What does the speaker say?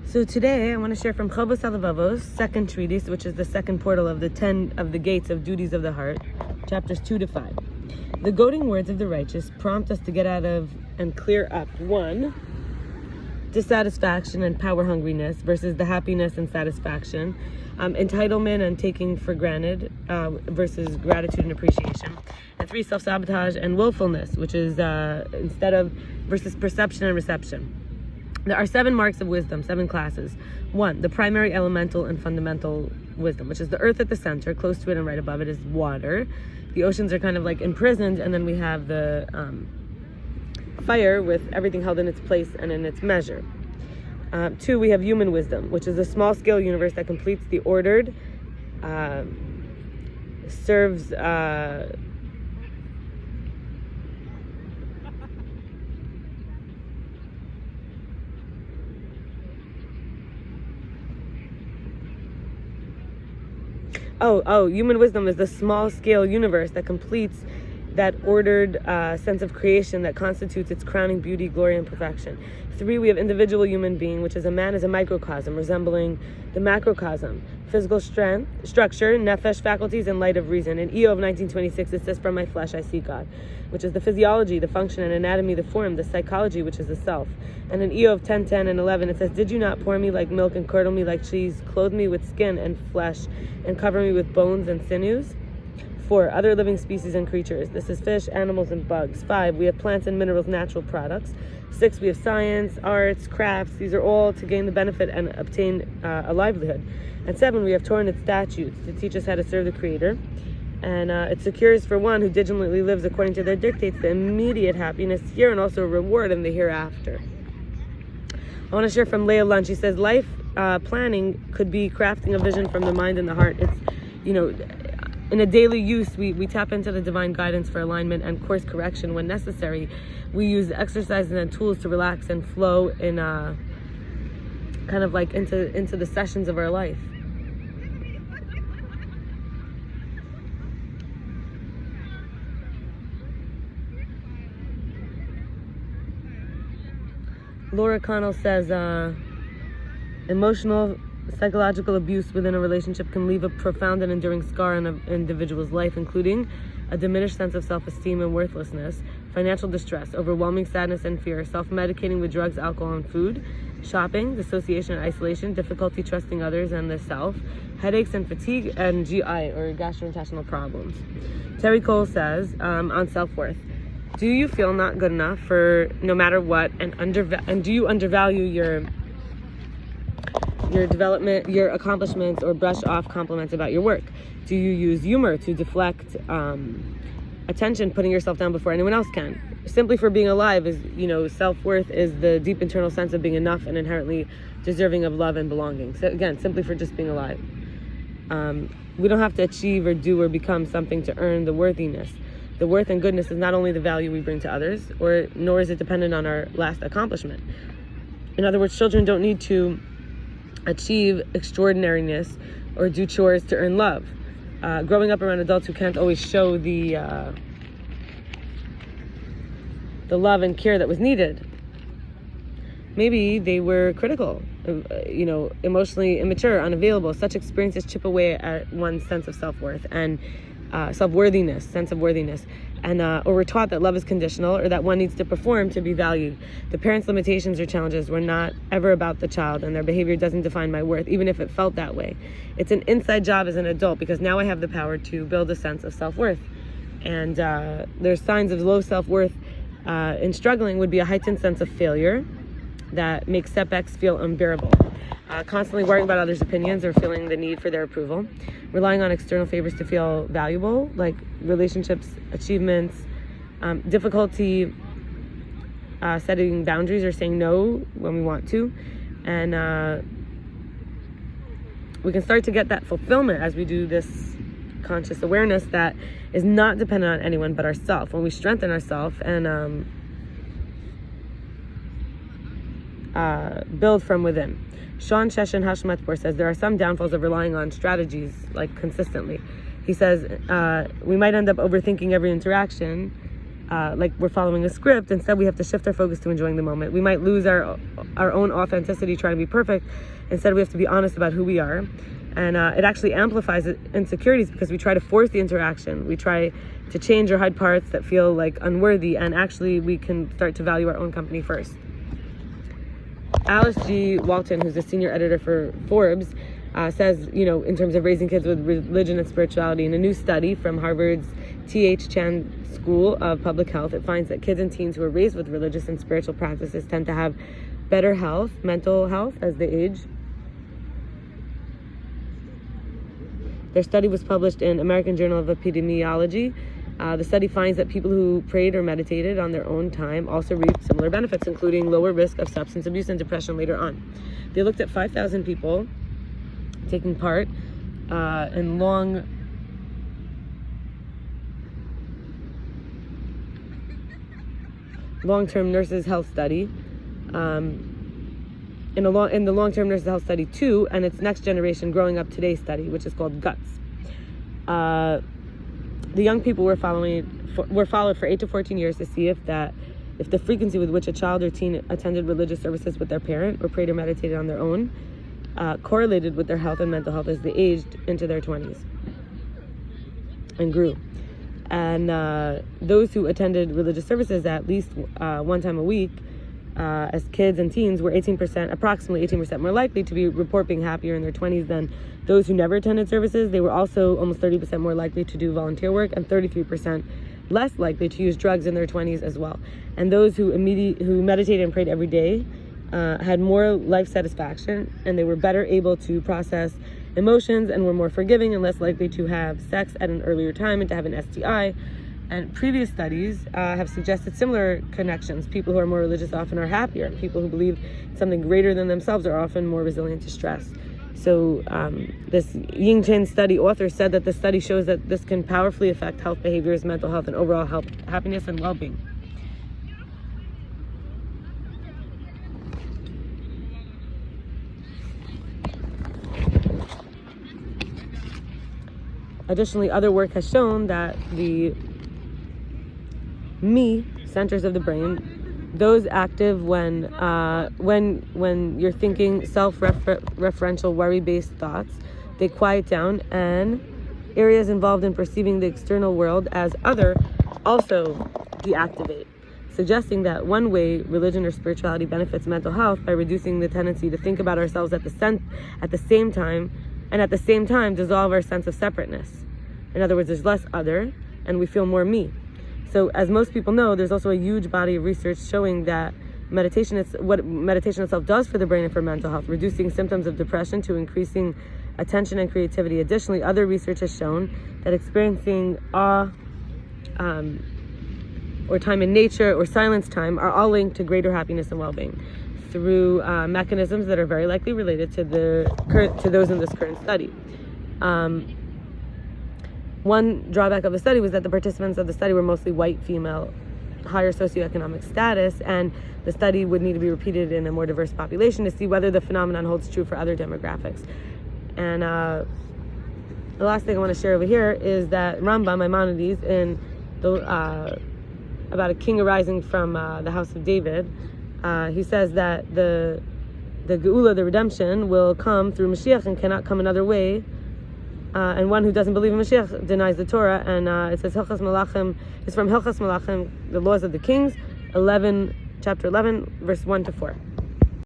So today I want to share from Chovos halevovos, second treatise, which is the second portal of the 10 of the gates of duties of the heart, chapters 2 to 5. The goading words of the righteous prompt us to get out of and clear up 1. Dissatisfaction and power hungriness versus the happiness and satisfaction, entitlement and taking for granted versus gratitude and appreciation, and 3, self-sabotage and willfulness, which is instead of versus perception and reception. There are 7 marks of wisdom, 7 classes. 1, the primary elemental and fundamental wisdom, which is the earth at the center. Close to it and right above it is water. The oceans are kind of like imprisoned, and then we have the fire with everything held in its place and in its measure. 2, we have human wisdom, which is a small-scale universe that completes the ordered, serves human wisdom is the small-scale universe that completes that ordered sense of creation that constitutes its crowning beauty, glory, and perfection. 3, we have individual human being, which is a man is a microcosm, resembling the macrocosm. Physical strength, structure, nefesh, faculties, and light of reason. In iyov 19:26, it says, "From my flesh I see God," which is the physiology, the function, and anatomy, the form, the psychology, which is the self. And in iyov 10:10 and 11, it says, "Did you not pour me like milk and curdle me like cheese, clothe me with skin and flesh, and cover me with bones and sinews?" 4, other living species and creatures. This is fish, animals, and bugs. 5, we have plants and minerals, natural products. 6, we have science, arts, crafts. These are all to gain the benefit and obtain a livelihood. And 7, we have Torah and its statutes to teach us how to serve the Creator. And it secures for one who diligently lives according to their dictates the immediate happiness here and also a reward in the hereafter. I want to share from Lund. She says, life planning could be crafting a vision from the mind and the heart. It's, in a daily use, we tap into the divine guidance for alignment and course correction when necessary. We use exercises and tools to relax and flow in kind of like into the sessions of our life. Connell says, emotional, psychological abuse within a relationship can leave a profound and enduring scar on an individual's life, including a diminished sense of self-esteem and worthlessness, financial distress, overwhelming sadness and fear, self-medicating with drugs, alcohol, and food, shopping, dissociation and isolation, difficulty trusting others and the self, headaches and fatigue, and GI or gastrointestinal problems. Terri Cole says on self-worth, do you feel not good enough for no matter what, and do you undervalue your development, your accomplishments, or brush off compliments about your work? Do you use humor to deflect attention, putting yourself down before anyone else can? Simply for being alive is, self-worth is the deep internal sense of being enough and inherently deserving of love and belonging. So again, simply for just being alive. We don't have to achieve or do or become something to earn the worthiness. The worth and goodness is not only the value we bring to others, nor is it dependent on our last accomplishment. In other words, children don't need to achieve extraordinariness or do chores to earn love. Growing up around adults who can't always show the love and care that was needed. Maybe they were critical, emotionally immature, unavailable. Such experiences chip away at one's sense of self-worth and sense of worthiness, and or we're taught that love is conditional or that one needs to perform to be valued. The parents' limitations or challenges were not ever about the child, and their behavior doesn't define my worth, even if it felt that way. It's an inside job as an adult because now I have the power to build a sense of self-worth. And there's signs of low self-worth in struggling would be a heightened sense of failure that makes setbacks feel unbearable. Constantly worrying about others' opinions or feeling the need for their approval, relying on external favors to feel valuable, like relationships, achievements, difficulty setting boundaries or saying no when we want to, and we can start to get that fulfillment as we do this conscious awareness that is not dependent on anyone but ourselves. When we strengthen ourselves and build from within. Sean Sheshan Hashmatpur says there are some downfalls of relying on strategies like consistently. He says we might end up overthinking every interaction like we're following a script. Instead, we have to shift our focus to enjoying the moment. We might lose our own authenticity trying to be perfect. Instead, we have to be honest about who we are. And it actually amplifies insecurities because we try to force the interaction. We try to change or hide parts that feel like unworthy, and actually we can start to value our own company first. Alice G. Walton, who's a senior editor for Forbes, says, in terms of raising kids with religion and spirituality, in a new study from Harvard's T.H. Chan School of Public Health, it finds that kids and teens who are raised with religious and spiritual practices tend to have better health, mental health, as they age. Their study was published in American Journal of Epidemiology. The study finds that people who prayed or meditated on their own time also reaped similar benefits, including lower risk of substance abuse and depression later on. They looked at 5,000 people taking part in long-term nurses health study. In the long-term nurses health study 2, and its next generation growing up today study, which is called GUTS. The young people were followed for 8 to 14 years to see if the frequency with which a child or teen attended religious services with their parent or prayed or meditated on their own correlated with their health and mental health as they aged into their 20s and grew. And those who attended religious services at least one time a week as kids and teens were approximately 18% more likely to report being happier in their 20s than those who never attended services. They were also almost 30% more likely to do volunteer work and 33% less likely to use drugs in their 20s as well. And those who meditated and prayed every day had more life satisfaction, and they were better able to process emotions and were more forgiving and less likely to have sex at an earlier time and to have an STI. And previous studies have suggested similar connections. People who are more religious often are happier. People who believe something greater than themselves are often more resilient to stress. So this Ying Chen study author said that the study shows that this can powerfully affect health behaviors, mental health, and overall health, happiness, and well-being. Additionally, other work has shown that the me centers of the brain, those active when you're thinking self-referential worry-based thoughts, they quiet down, and areas involved in perceiving the external world as other also deactivate, suggesting that one way religion or spirituality benefits mental health by reducing the tendency to think about ourselves at the same time dissolve our sense of separateness. In other words, there's less other and we feel more me. So as most people know, there's also a huge body of research showing that what meditation itself does for the brain and for mental health, reducing symptoms of depression to increasing attention and creativity. Additionally, other research has shown that experiencing awe or time in nature or silence time are all linked to greater happiness and well-being through mechanisms that are very likely related to those in this current study. One drawback of the study was that the participants of the study were mostly white, female, higher socioeconomic status, and the study would need to be repeated in a more diverse population to see whether the phenomenon holds true for other demographics. And the last thing I want to share over here is that Rambam, Maimonides, in about a king arising from the house of David, he says that the geula, the redemption, will come through Mashiach and cannot come another way. And one who doesn't believe in Mashiach denies the Torah. And it says Hilchos Melachim is from Hilchos Melachim, the laws of the kings, chapter 11, verse 1 to 4.